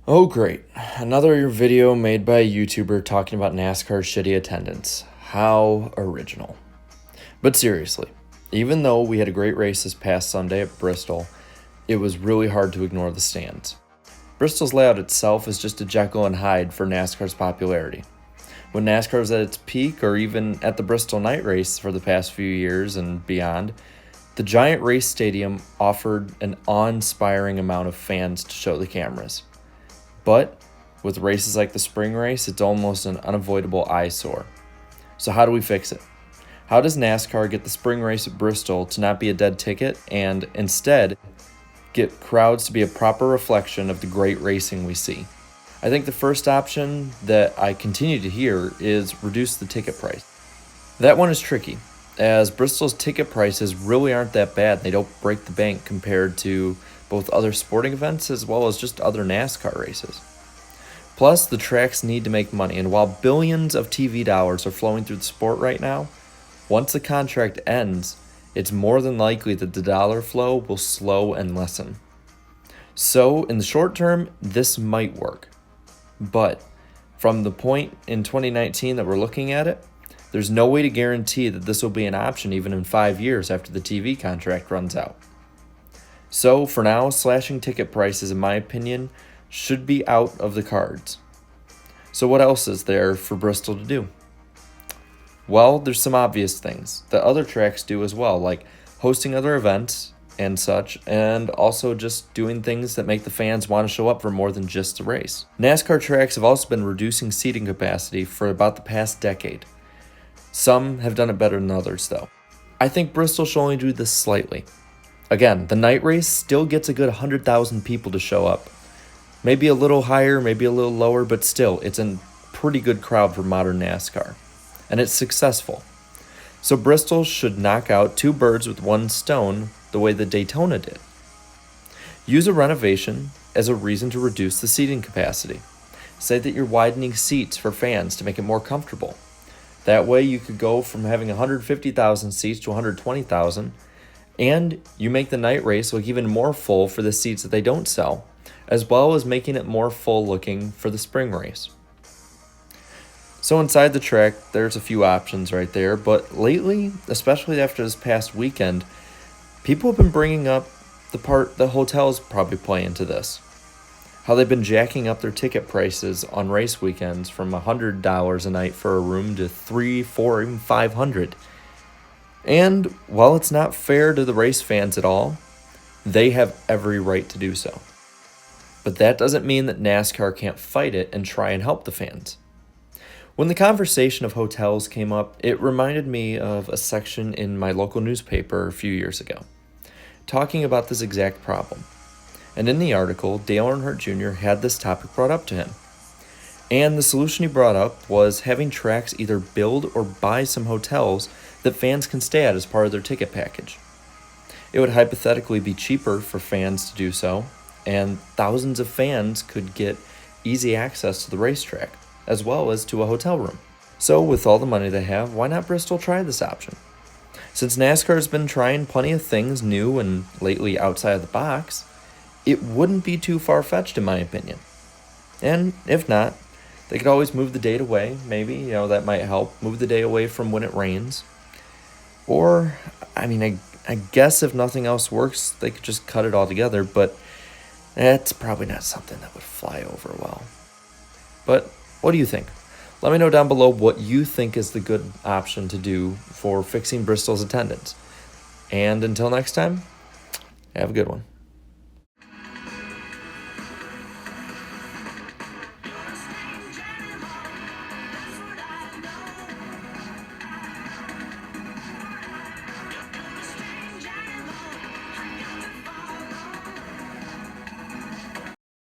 Oh great, another video made by a YouTuber talking about NASCAR's shitty attendance. How original. But seriously, even though we had a great race this past Sunday at Bristol, it was really hard to ignore the stands. Bristol's layout itself is just a Jekyll and Hyde for NASCAR's popularity. When NASCAR was at its peak, or even at the Bristol night race for the past few years and beyond, the giant race stadium offered an awe-inspiring amount of fans to show the cameras. But with races like the spring race, it's almost an unavoidable eyesore. So how do we fix it? How does NASCAR get the spring race at Bristol to not be a dead ticket and instead get crowds to be a proper reflection of the great racing we see? I think the first option that I continue to hear is reduce the ticket price. That one is tricky, as Bristol's ticket prices really aren't that bad. They don't break the bank compared to both other sporting events as well as just other NASCAR races. Plus, the tracks need to make money, and while billions of TV dollars are flowing through the sport right now, once the contract ends, it's more than likely that the dollar flow will slow and lessen. So, in the short term, this might work. But from the point in 2019 that we're looking at it, there's no way to guarantee that this will be an option even in 5 years after the TV contract runs out. So for now, slashing ticket prices, in my opinion, should be out of the cards. So what else is there for Bristol to do? Well, there's some obvious things that other tracks do as well, like hosting other events and such, and also just doing things that make the fans want to show up for more than just the race. NASCAR tracks have also been reducing seating capacity for about the past decade. Some have done it better than others, though. I think Bristol should only do this slightly. Again, the night race still gets a good 100,000 people to show up. Maybe a little higher, maybe a little lower, but still, it's a pretty good crowd for modern NASCAR. And it's successful. So Bristol should knock out two birds with one stone the way that Daytona did. Use a renovation as a reason to reduce the seating capacity. Say that you're widening seats for fans to make it more comfortable. That way you could go from having 150,000 seats to 120,000, and you make the night race look even more full for the seats that they don't sell, as well as making it more full looking for the spring race. So inside the track, there's a few options right there, but lately, especially after this past weekend, people have been bringing up the part the hotels probably play into this. How they've been jacking up their ticket prices on race weekends from $100 a night for a room to $300, $400, even $500. And while it's not fair to the race fans at all, they have every right to do so. But that doesn't mean that NASCAR can't fight it and try and help the fans. When the conversation of hotels came up, it reminded me of a section in my local newspaper a few years ago, talking about this exact problem. And in the article, Dale Earnhardt Jr. had this topic brought up to him. And the solution he brought up was having tracks either build or buy some hotels that fans can stay at as part of their ticket package. It would hypothetically be cheaper for fans to do so, and thousands of fans could get easy access to the racetrack, as well as to a hotel room. So with all the money they have, why not Bristol try this option? Since NASCAR has been trying plenty of things new and lately outside of the box, it wouldn't be too far-fetched in my opinion. And if not, they could always move the date away, maybe, that might help. Move the day away from when it rains. Or, I guess if nothing else works, they could just cut it all together, but that's probably not something that would fly over well. But what do you think? Let me know down below what you think is the good option to do for fixing Bristol's attendance. And until next time, have a good one.